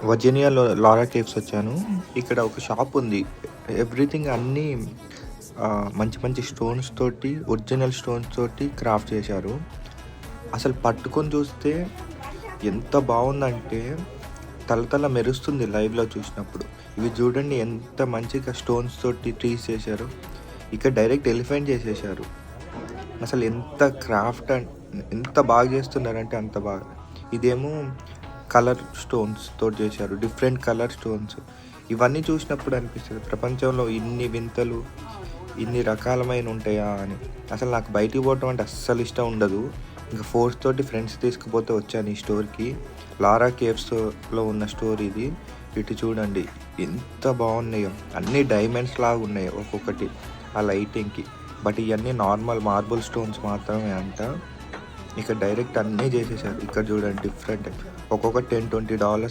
వర్జీనియాలో లారా caves వచ్చాను. ఇక్కడ ఒక షాప్ ఉంది. ఎవ్రీథింగ్ అన్నీ మంచి మంచి స్టోన్స్ తోటి, ఒరిజినల్ స్టోన్స్ తోటి క్రాఫ్ట్ చేశారు. అసలు పట్టుకొని చూస్తే ఎంత బాగుందంటే తలతల మెరుస్తుంది లైవ్లో చూసినప్పుడు. ఇవి చూడండి ఎంత మంచిగా స్టోన్స్ తోటి ట్రీస్ చేశారు. ఇక్కడ డైరెక్ట్ ఎలిఫెంట్ చేసేసారు. అసలు ఎంత క్రాఫ్ట్ ఎంత బాగా చేస్తున్నారంటే అంత బాగా. ఇదేమో కలర్ స్టోన్స్ తోటి చేశారు, డిఫరెంట్ కలర్ స్టోన్స్. ఇవన్నీ చూసినప్పుడు అనిపిస్తుంది ప్రపంచంలో ఇన్ని వింతలు, ఇన్ని రకాలమైన ఉంటాయా అని. అసలు నాకు బయటికి పోవటం అంటే అస్సలు ఇష్టం ఉండదు. ఇంకా ఫోర్స్ తోటి ఫ్రెండ్స్ తీసుకుపోతే వచ్చాను ఈ స్టోర్కి. లారా కేవ్స్లో ఉన్న స్టోర్ ఇది. ఇటు చూడండి ఎంత బాగున్నాయో, అన్నీ డైమండ్స్ లాగా ఉన్నాయి ఒక్కొక్కటి ఆ లైటింగ్కి. బట్ ఇవన్నీ నార్మల్ మార్బుల్ స్టోన్స్ మాత్రమే అంట. ఇక్కడ డైరెక్ట్ అన్నీ చేసేసారు. ఇక్కడ చూడండి డిఫరెంట్, ఒక్కొక్క $10-20